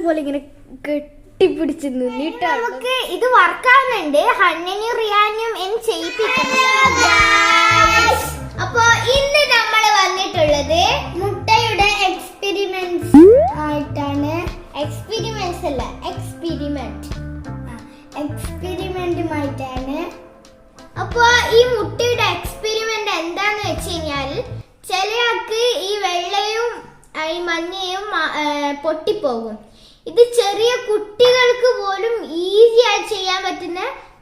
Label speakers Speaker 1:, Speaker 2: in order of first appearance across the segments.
Speaker 1: പോലെ ഇങ്ങനെ കെട്ടിപ്പിടിച്ച് നിന്നിട്ട്
Speaker 2: നമുക്ക് ഇത് വർക്കാവുന്നുണ്ട്. ഹണ്ണിനും റിയാനും ചെയ്യിപ്പിക്കുന്നത്. അപ്പൊ ഇന്ന് നമ്മൾ വന്നിട്ടുള്ളത് മുട്ടയുടെ എക്സ്പെരിമെന്റ്സ് ആയിട്ടാണ്. എക്സ്പെരിമെന്റ്സ് അല്ല, എക്സ്പെരിമെന്റുമായിട്ടാണ്. അപ്പൊ ഈ മുട്ടയുടെ എക്സ്പെരിമെന്റ് എന്താന്ന് വെച്ച് കഴിഞ്ഞാൽ, ചിലയാൾക്ക് ഈ വെള്ളയും ഈ മഞ്ഞയും പൊട്ടിപ്പോകും. ഇത് ചെറിയ കുട്ടികൾക്ക് പോലും ഈസി ആയി ചെയ്യാൻ പറ്റുന്ന,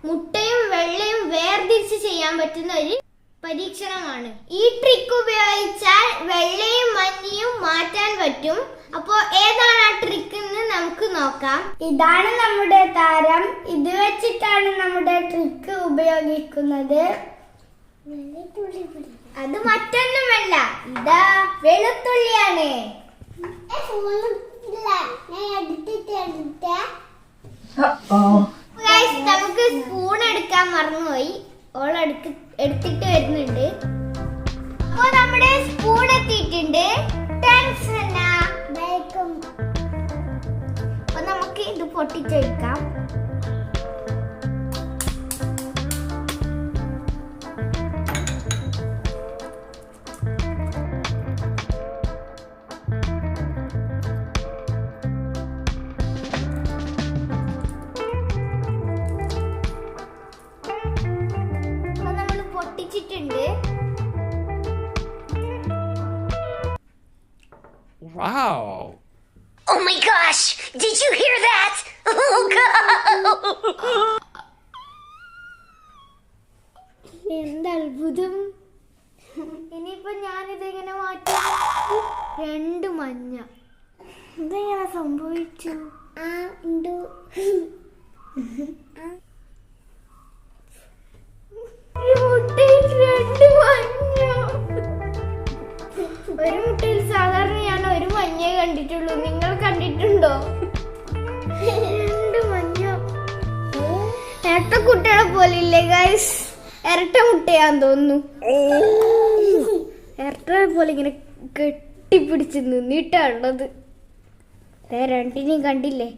Speaker 2: മുട്ടയും വെള്ളയും വേർതിരിച്ച് ചെയ്യാൻ പറ്റുന്ന ഒരു പരീക്ഷണമാണ്. ഈ ട്രിക്ക് ഉപയോഗിച്ചാൽ വെള്ളയും മഞ്ഞയും മാറ്റാൻ പറ്റും. അപ്പോ ഏതാണ് ആ ട്രിക്ക് എന്ന് നമുക്ക് നോക്കാം. ഇതാണ് നമ്മുടെ താരം. ഇത് വെച്ചിട്ടാണ് നമ്മുടെ ട്രിക്ക് ഉപയോഗിക്കുന്നത്. അത് മറ്റൊന്നുമല്ല, ഇതാ വെളുത്തുള്ളിയാണ്. നമുക്ക് സ്പൂൺ എടുക്കാൻ മറന്നുപോയി. എടുത്തിട്ട് വരുന്നുണ്ട്. അപ്പൊ നമ്മുടെ സ്പൂൺ എത്തിയിട്ടുണ്ട്. അപ്പൊ നമുക്ക് ഇത് പൊട്ടിച്ചൊഴിക്കാം.
Speaker 3: Wow.
Speaker 4: Oh my gosh! Did you hear that? Oh god!
Speaker 2: എന്ത് അത്ഭുതം! ഇനിയിപ്പോ ഞാനിതെങ്ങനെ മാറ്റി? രണ്ട് മഞ്ഞ. ഇതെങ്ങനെ സംഭവിച്ചു? ഒരു മുട്ടയിൽ സാധാരണ ഞാൻ ഒരു മഞ്ഞേ കണ്ടിട്ടുള്ളൂ. നിങ്ങൾ കണ്ടിട്ടുണ്ടോ? രണ്ട് മഞ്ഞ. ഇരട്ട കുട്ടികളെ പോലെ ഇല്ലേ ഗൈസ്? ഇരട്ട മുട്ടയാന്ന് തോന്നുന്നു. ഇരട്ട പോലെ ഇങ്ങനെ കെട്ടിപ്പിടിച്ച് നിന്നിട്ടാണുള്ളത്. രണ്ടിനെയും കണ്ടില്ലേ?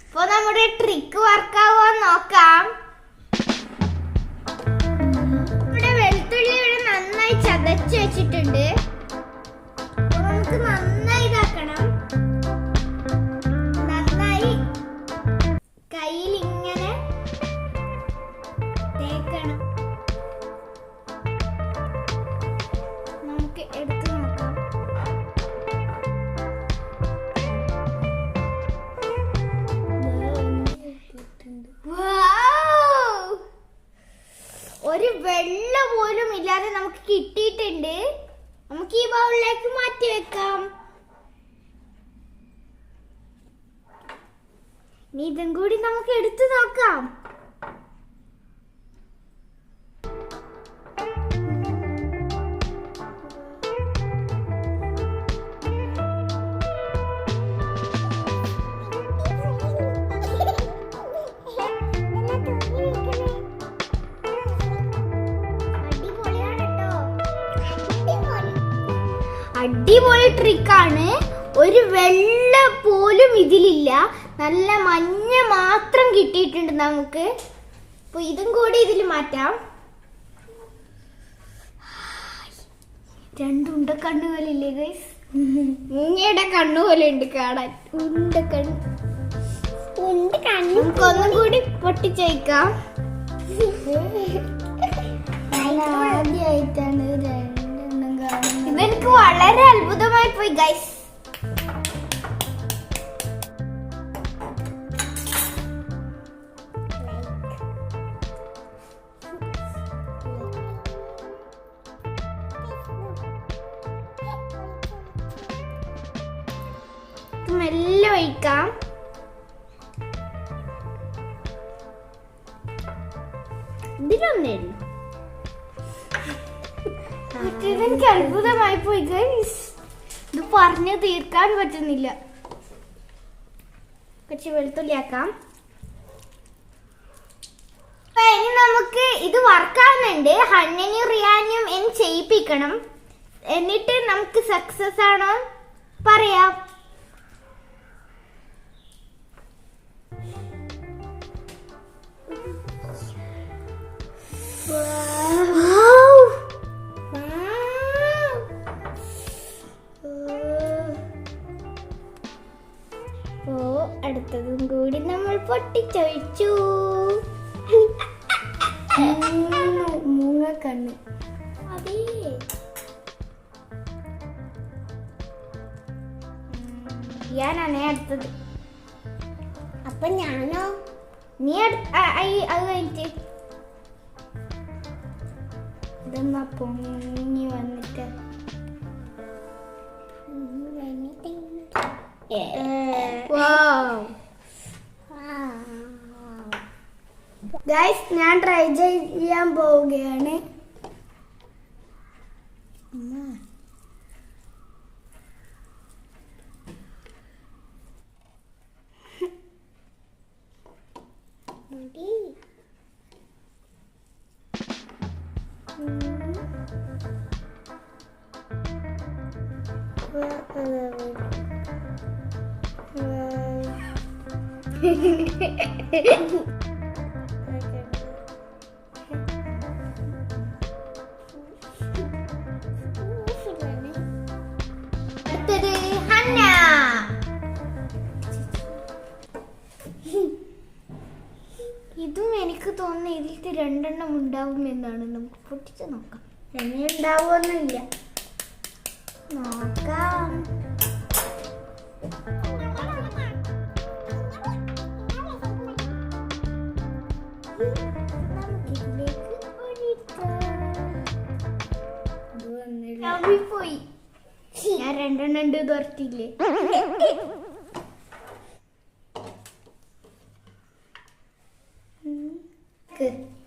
Speaker 2: ഇപ്പൊ നമ്മുടെ ട്രിക്ക് വർക്കാവാൻ നോക്കാം. വെളുത്തുള്ളി ഇവിടെ നന്നായി ചതച്ച് വെച്ചിട്ടുണ്ട്. നമുക്ക് നന്നായി ഇതാക്കണം. നന്നായി കയ്യിൽ ഇങ്ങനെ തേക്കണം. നമുക്ക് എടുത്തു നോക്കാം. ഒരു വെള്ള പോലും ഇല്ലാതെ നമുക്ക് കിട്ടിയിട്ടുണ്ട്. നമുക്ക് ഈ ബൗളിലേക്ക് മാറ്റി വെക്കാം. ഇനി ഇതും കൂടി നമുക്ക് എടുത്തു നോക്കാം. അടിപൊളി ട്രിക്കാണ്. ഒരു വെള്ള പോലും ഇതിലില്ല. നല്ല മഞ്ഞ മാത്രം കിട്ടിയിട്ടുണ്ട് നമുക്ക്. അപ്പൊ ഇതും കൂടി ഇതിൽ മാറ്റാം. രണ്ടുണ്ട കണ്ണുകളില്ലേ ഗൈസ്? മൂങ്ങയുടെ കണ്ണുപോലെ ഉണ്ട് കാണാൻ. നമുക്കൊന്നും കൂടി പൊട്ടിച്ചേക്കാം. ആദ്യമായിട്ടാണ് ഇതെനിക്ക് വളരെ അത്ഭുതമായി പോയി ഗൈസ്. മെല്ലെ ഒഴിക്കാം. ഇതിലൊന്നേയുള്ളൂ. ഇതെനിക്ക് അത്ഭുതമായി പോയി ഗൈസ്. ഇത് പറഞ്ഞു തീർക്കാൻ പറ്റുന്നില്ല. കുറച്ച് വെളുത്തുള്ളിയാക്കാം. ഇനി നമുക്ക് ഇത് വർക്കാവുന്നുണ്ട്. ഹണ്ണിനും റിയാനും ചെയ്യിപ്പിക്കണം. എന്നിട്ട് നമുക്ക് സക്സസ് ആണോ പറയാം. അടുത്തതും കൂടി നമ്മൾ പൊട്ടിച്ചൊഴിച്ചു.
Speaker 1: മൂങ്ങ കണ്ണ്.
Speaker 2: അതേ ഞാനാണേ അടുത്തത്.
Speaker 1: അപ്പൊ ഞാനോ?
Speaker 2: നീ അത് കഴിഞ്ഞിട്ട് ഇതെന്നാ പൊങ്ങി വന്നിട്ട്
Speaker 1: ഗൈസ്, ഞാൻ ട്രൈ ചെയ്യാൻ പോവുകയാണ്.
Speaker 2: അടുത്തത് ഹന്ന. ഇതും എനിക്ക് തോന്നുന്നു ഇതിൽ 2 എണ്ണം ഉണ്ടാവും എന്നാണ്. നമുക്ക് പൊട്ടിച്ച് നോക്കാം.
Speaker 1: ഇനി ഉണ്ടാവുമൊന്നുമില്ല.
Speaker 2: നോക്കാം. പോയി. ഞാൻ 2 എണ്ണം ഉണ്ട് തുറത്തില്ലേ.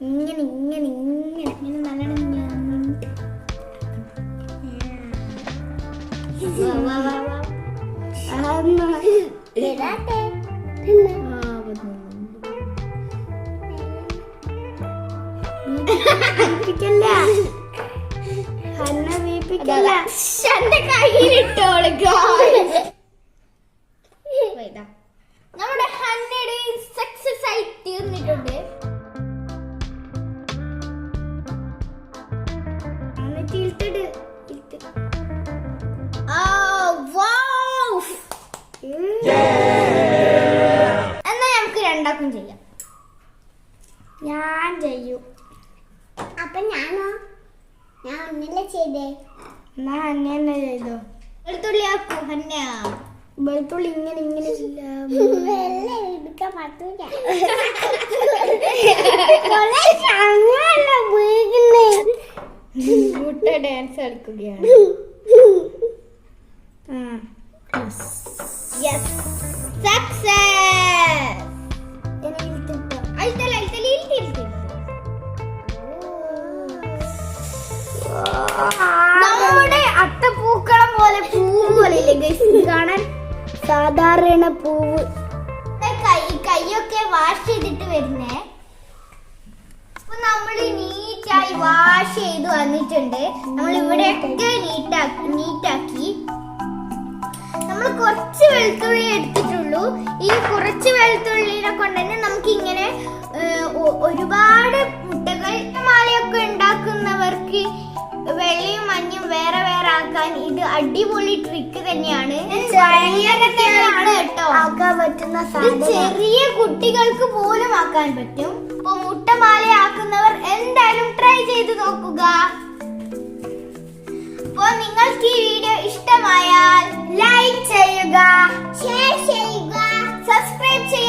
Speaker 1: ഇങ്ങനെ ഇങ്ങനെ ഇങ്ങനെ
Speaker 2: ഇങ്ങനെ നല്ലോണം വാ, വാ, വാ, വാ.
Speaker 1: ഹന്ന വീപ്പിക്കല്ല.
Speaker 2: എന്റെ കയ്യിലിട്ടോള്. നമ്മുടെ ഹന്നയുടെ സക്സസ് ആയി തീർന്നിട്ടുണ്ട്. എന്നാ നമുക്ക് 2 ചെയ്യാം.
Speaker 1: ഞാൻ ചെയ്യും.
Speaker 2: അപ്പൊ ഞാനോ? ഞാൻ ഒന്നില്ല ചെയ്തേ.
Speaker 1: എന്നാ ഹന്ന തന്നെ ചെയ്തോ.
Speaker 2: വെളുത്തുള്ളി ആക്കൂ ഹന്ന.
Speaker 1: വെളുത്തുള്ളി ഇങ്ങനെ ഇങ്ങനെ ഇല്ല.
Speaker 2: എടുക്കാൻ പറ്റൂല.
Speaker 1: മുട്ട ഡാൻസ് കളിക്കുകയാണ്.
Speaker 2: നമ്മുടെ അത്തപ്പൂക്കളം പോലെ പൂവ് പോലെ കാണാൻ.
Speaker 1: സാധാരണ പൂവ്.
Speaker 2: കൈയൊക്കെ വാഷ് ചെയ്തിട്ട് വരുന്നേ. അപ്പൊ നമ്മള് നീറ്റായി വാഷ് ചെയ്ത് വന്നിട്ടുണ്ട്. നമ്മൾ ഇവിടെയൊക്കെ നീറ്റാക്കി. നമ്മൾ കുറച്ച് വെളുത്തുള്ളി എടുത്തിട്ടുള്ളൂ. ഈ കുറച്ച് വെളുത്തുള്ളിനെ കൊണ്ട് തന്നെ നമുക്ക് ഇങ്ങനെ ഒരുപാട് മുട്ടകൾ മാലയൊക്കെ ഉണ്ടാക്കുന്നവർക്ക് വെള്ളയും മഞ്ഞയും വേറെ വേറെ ആക്കാൻ ഇത് അടിപൊളി ട്രിക്ക് തന്നെയാണ്. കേട്ടോ,
Speaker 1: ആക്കാൻ പറ്റുന്ന
Speaker 2: ഇത് ചെറിയ കുട്ടികൾക്ക് പോലും ആക്കാൻ പറ്റും. ഇപ്പൊ മുട്ടമാല ആക്കുന്നവർ എന്തായാലും ട്രൈ ചെയ്ത് നോക്കുക. അപ്പോൾ നിങ്ങൾക്ക് ഈ വീഡിയോ ഇഷ്ടമായാൽ ലൈക്ക് ചെയ്യുക, ഷെയർ ചെയ്യുക, സബ്സ്ക്രൈബ് ചെയ്യുക.